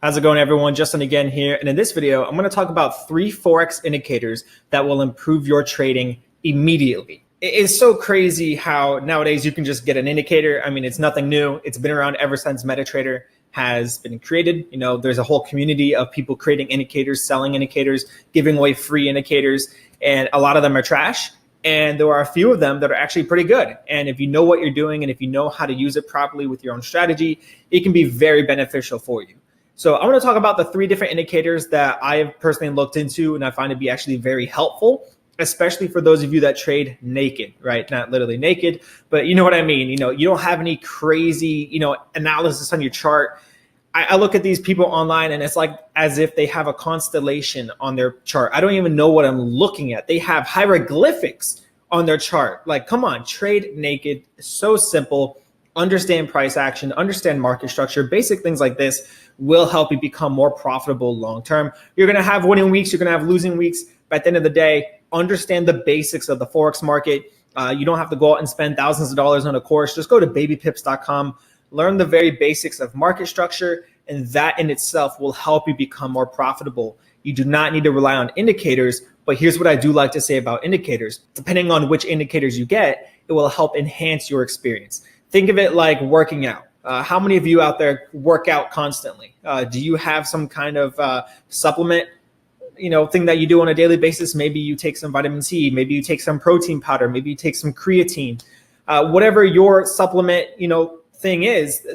How's it going, everyone? Justin again here. And in this video, I'm going to talk about 3 Forex indicators that will improve your trading immediately. It is so crazy how nowadays you can just get an indicator. I mean, it's nothing new. It's been around ever since MetaTrader has been created. You know, there's a whole community of people creating indicators, selling indicators, giving away free indicators, and a lot of them are trash. And there are a few of them that are actually pretty good. And if you know what you're doing and if you know how to use it properly with your own strategy, it can be very beneficial for you. So I want to talk about the 3 different indicators that I have personally looked into and I find to be actually very helpful, especially for those of you that trade naked, right? Not literally naked, but you know what I mean? You know, you don't have any crazy, analysis on your chart. I look at these people online and it's like as if they have a constellation on their chart. I don't even know what I'm looking at. They have hieroglyphics on their chart. Like, come on, trade naked. So simple. Understand price action, understand market structure, basic things like this will help you become more profitable long-term. You're going to have winning weeks. You're going to have losing weeks. But at the end of the day, understand the basics of the Forex market. You don't have to go out and spend thousands of dollars on a course. Just go to babypips.com, learn the very basics of market structure, and that in itself will help you become more profitable. You do not need to rely on indicators, but here's what I do like to say about indicators. Depending on which indicators you get, it will help enhance your experience. Think of it like working out. How many of you out there work out constantly? Do you have some kind of supplement, thing that you do on a daily basis? Maybe you take some vitamin C, maybe you take some protein powder, maybe you take some creatine. Whatever your supplement, thing is,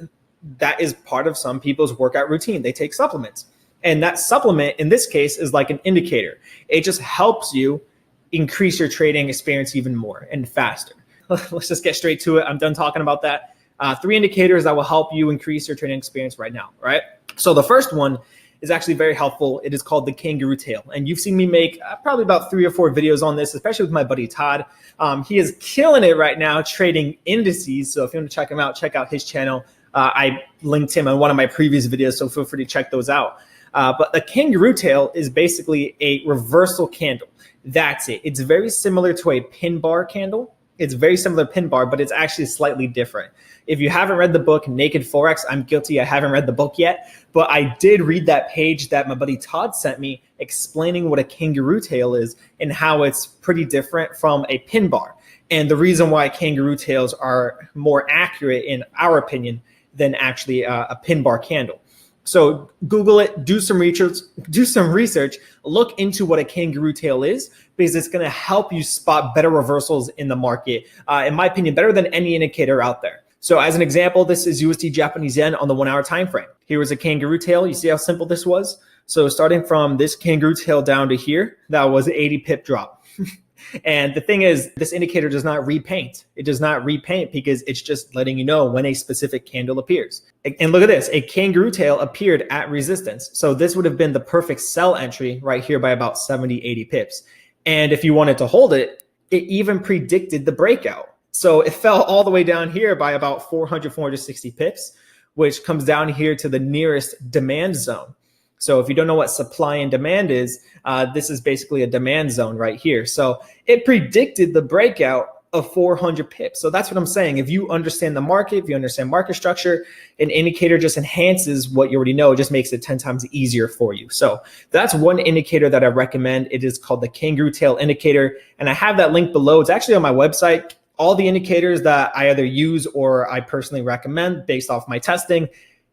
that is part of some people's workout routine. They take supplements. And that supplement in this case is like an indicator. It just helps you increase your trading experience even more and faster. Let's just get straight to it. I'm done talking about that. 3 indicators that will help you increase your trading experience right now, right? So the first one is actually very helpful. It is called the kangaroo tail. And you've seen me make probably about 3 or 4 videos on this, especially with my buddy Todd. He is killing it right now trading indices. So if you want to check him out, check out his channel. I linked him in one of my previous videos, so feel free to check those out. But the kangaroo tail is basically a reversal candle. That's it. It's very similar to a pin bar candle. It's very similar to pin bar, but it's actually slightly different. If you haven't read the book, Naked Forex, I'm guilty. I haven't read the book yet, but I did read that page that my buddy Todd sent me explaining what a kangaroo tail is and how it's pretty different from a pin bar. And the reason why kangaroo tails are more accurate, in our opinion, than actually a pin bar candle. So Google it, do some research, look into what a kangaroo tail is, because it's going to help you spot better reversals in the market. In my opinion, better than any indicator out there. So as an example, this is USD Japanese yen on the 1 hour time frame. Here was a kangaroo tail. You see how simple this was? So starting from this kangaroo tail down to here, that was an 80 pip drop. And the thing is, this indicator does not repaint. It does not repaint because it's just letting you know when a specific candle appears. And look at this, a kangaroo tail appeared at resistance. So this would have been the perfect sell entry right here by about 70, 80 pips. And if you wanted to hold it, it even predicted the breakout. So it fell all the way down here by about 400, 460 pips, which comes down here to the nearest demand zone. So if you don't know what supply and demand is, this is basically a demand zone right here. So it predicted the breakout of 400 pips. So that's what I'm saying. If you understand the market, if you understand market structure, an indicator just enhances what you already know. It just makes it 10 times easier for you. So that's one indicator that I recommend. It is called the kangaroo tail indicator. And I have that link below. It's actually on my website. All the indicators that I either use or I personally recommend based off my testing,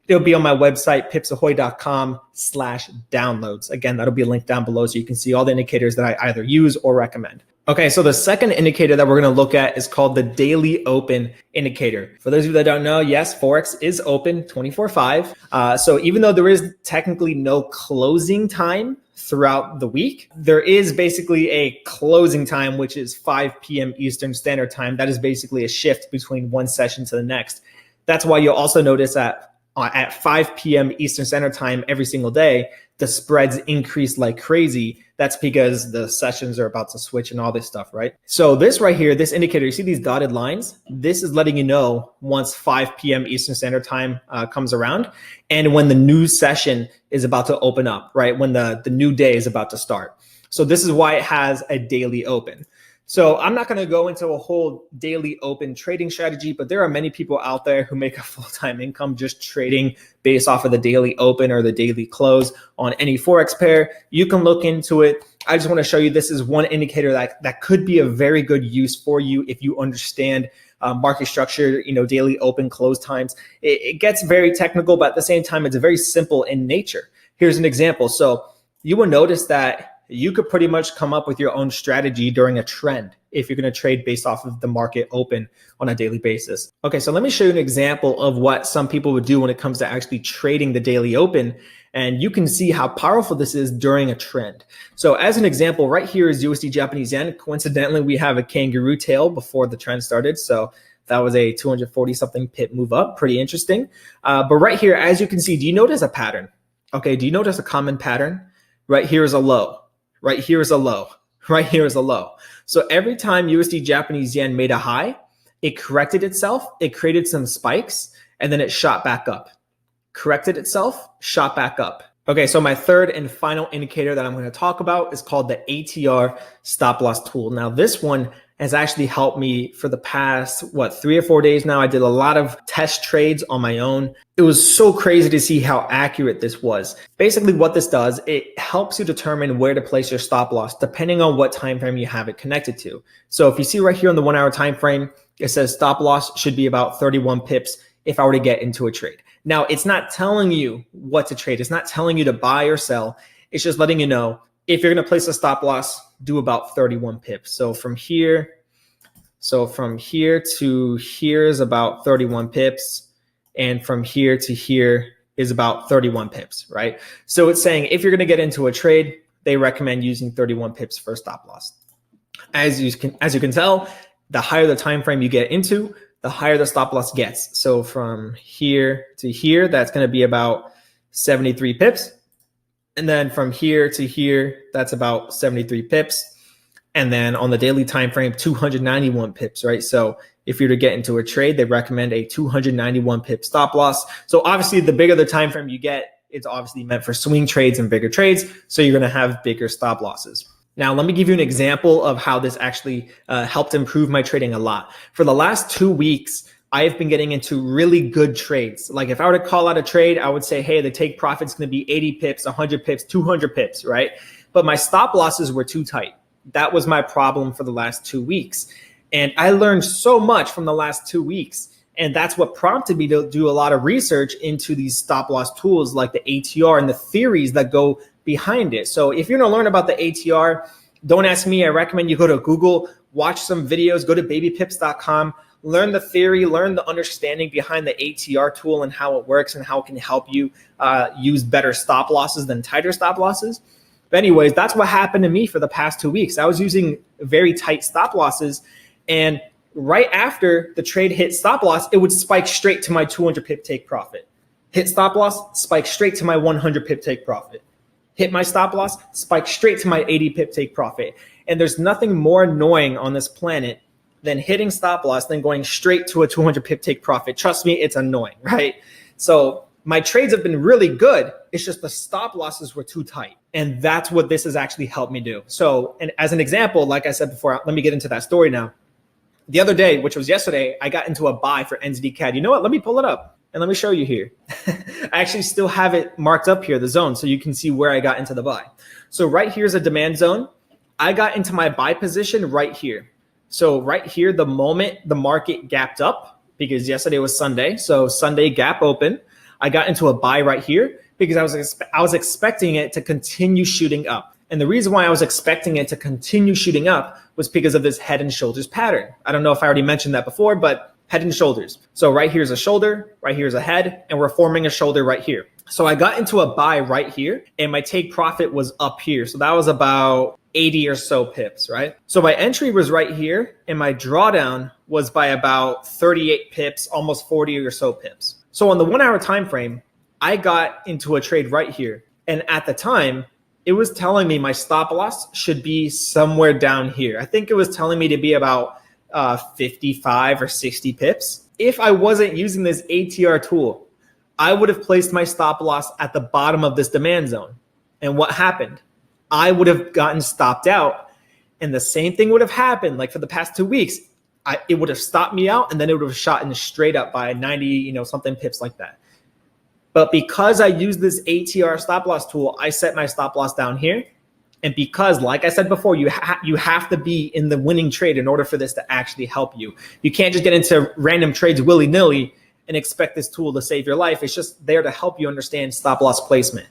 it'll be on my website, pipsahoy.com/downloads. Again, that'll be a link down below so you can see all the indicators that I either use or recommend. Okay, so the second indicator that we're going to look at is called the daily open indicator. For those of you that don't know, yes, Forex is open 24/5. So even though there is technically no closing time throughout the week, there is basically a closing time, which is 5 p.m. Eastern Standard Time. That is basically a shift between one session to the next. That's why you'll also notice that at 5 p.m. Eastern Standard Time every single day, the spreads increase like crazy. That's because the sessions are about to switch and all this stuff, right? So this right here, this indicator, you see these dotted lines? This is letting you know once 5 p.m. Eastern Standard Time comes around and when the new session is about to open up, right? When the new day is about to start. So this is why it has a daily open. So I'm not going to go into a whole daily open trading strategy, but there are many people out there who make a full-time income just trading based off of the daily open or the daily close on any Forex pair. You can look into it. I just want to show you this is one indicator that could be a very good use for you if you understand market structure, daily open close times. It gets very technical, but at the same time, it's very simple in nature. Here's an example. So you will notice that you could pretty much come up with your own strategy during a trend if you're going to trade based off of the market open on a daily basis. Okay, so let me show you an example of what some people would do when it comes to actually trading the daily open. And you can see how powerful this is during a trend. So as an example, right here is USD Japanese yen. Coincidentally, we have a kangaroo tail before the trend started. So that was a 240 something pip move up. Pretty interesting. But right here, as you can see, do you notice a pattern? Okay, do you notice a common pattern? Right here is a low. Right here is a low. Right here is a low. So every time USD Japanese yen made a high, it corrected itself, it created some spikes, and then it shot back up. Corrected itself, shot back up. Okay, so my third and final indicator that I'm going to talk about is called the ATR stop loss tool. Now, this one has actually helped me for the past, 3 or 4 days now. I did a lot of test trades on my own. It was so crazy to see how accurate this was. Basically, what this does, it helps you determine where to place your stop loss depending on what time frame you have it connected to. So if you see right here on the 1 hour time frame, it says stop loss should be about 31 pips if I were to get into a trade. Now, it's not telling you what to trade. It's not telling you to buy or sell. It's just letting you know if you're going to place a stop loss, do about 31 pips. So from here to here is about 31 pips. And from here to here is about 31 pips, right? So it's saying if you're going to get into a trade, they recommend using 31 pips for a stop loss. As you can tell, the higher the time frame you get into, the higher the stop loss gets. So from here to here, that's going to be about 73 pips. And then from here to here, that's about 73 pips. And then on the daily time frame, 291 pips, right? So if you're to get into a trade, they recommend a 291 pip stop loss. So obviously, the bigger the time frame you get, it's obviously meant for swing trades and bigger trades. So you're going to have bigger stop losses. Now, let me give you an example of how this actually helped improve my trading a lot. For the last 2 weeks, I've been getting into really good trades. Like if I were to call out a trade, I would say, hey, the take profit's going to be 80 pips, 100 pips, 200 pips, right? But my stop losses were too tight. That was my problem for the last 2 weeks. And I learned so much from the last 2 weeks. And that's what prompted me to do a lot of research into these stop loss tools like the ATR and the theories that go behind it. So if you're going to learn about the ATR, don't ask me. I recommend you go to Google, watch some videos, go to babypips.com, learn the theory, learn the understanding behind the ATR tool and how it works and how it can help you use better stop losses than tighter stop losses. But anyways, that's what happened to me for the past 2 weeks. I was using very tight stop losses, and right after the trade hit stop loss, it would spike straight to my 200 pip take profit. Hit stop loss, spike straight to my 100 pip take profit. Hit my stop loss, spike straight to my 80 pip take profit. And there's nothing more annoying on this planet than hitting stop loss, then going straight to a 200 pip take profit. Trust me, it's annoying, right? So my trades have been really good. It's just the stop losses were too tight. And that's what this has actually helped me do. So, and as an example, like I said before, let me get into that story now. The other day, which was yesterday, I got into a buy for NZD CAD. You know what? Let me pull it up and let me show you here. I actually still have it marked up here, the zone, so you can see where I got into the buy. So right here's a demand zone. I got into my buy position right here. So right here, the moment the market gapped up, because yesterday was Sunday, so Sunday gap open, I got into a buy right here because I was expecting it to continue shooting up. And the reason why I was expecting it to continue shooting up was because of this head and shoulders pattern. I don't know if I already mentioned that before, but head and shoulders. So right here's a shoulder, right here's a head, and we're forming a shoulder right here. So I got into a buy right here, and my take profit was up here. So that was about 80 or so pips, right? So my entry was right here, and my drawdown was by about 38 pips, almost 40 or so pips. So on the 1 hour time frame, I got into a trade right here. And at the time, it was telling me my stop loss should be somewhere down here. I think it was telling me to be about 55 or 60 pips. If I wasn't using this ATR tool, I would have placed my stop loss at the bottom of this demand zone. And what happened? I would have gotten stopped out And the same thing would have happened like for the past 2 weeks. It would have stopped me out, and then it would have shot in straight up by 90, something pips like that. But because I use this ATR stop loss tool, I set my stop loss down here. And because, like I said before, you have to be in the winning trade in order for this to actually help you. You can't just get into random trades willy-nilly and expect this tool to save your life. It's just there to help you understand stop loss placement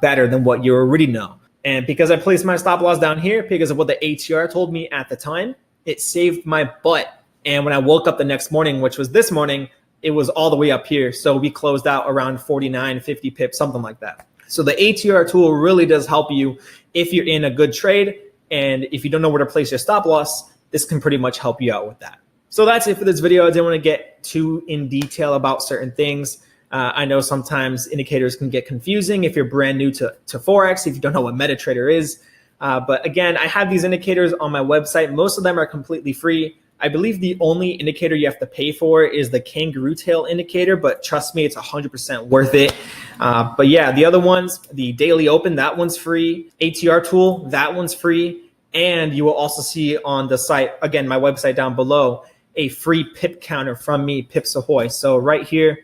better than what you already know. And because I placed my stop loss down here, because of what the ATR told me at the time, it saved my butt. And when I woke up the next morning, which was this morning, it was all the way up here. So we closed out around 49, 50 pips, something like that. So the ATR tool really does help you if you're in a good trade. And if you don't know where to place your stop loss, this can pretty much help you out with that. So that's it for this video. I didn't want to get too in detail about certain things. I know sometimes indicators can get confusing if you're brand new to Forex, if you don't know what MetaTrader is. But again, I have these indicators on my website. Most of them are completely free. I believe the only indicator you have to pay for is the kangaroo tail indicator, but trust me, it's 100% worth it. But yeah, the other ones, the daily open, that one's free. ATR tool, that one's free. And you will also see on the site, again, my website down below, a free pip counter from me, Pips Ahoy. So right here,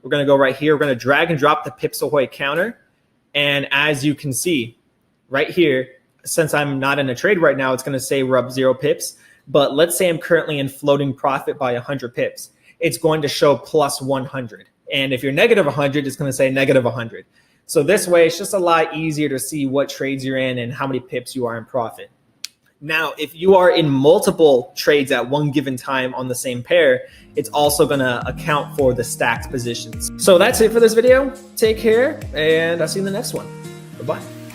we're going to go right here. We're going to drag and drop the Pips Ahoy counter. And as you can see right here, since I'm not in a trade right now, it's going to say we're up 0 pips. But let's say I'm currently in floating profit by 100 pips. It's going to show plus 100. And if you're negative 100, it's going to say negative 100. So this way, it's just a lot easier to see what trades you're in and how many pips you are in profit. Now, if you are in multiple trades at one given time on the same pair, it's also going to account for the stacked positions. So that's it for this video. Take care, and I'll see you in the next one. Bye-bye.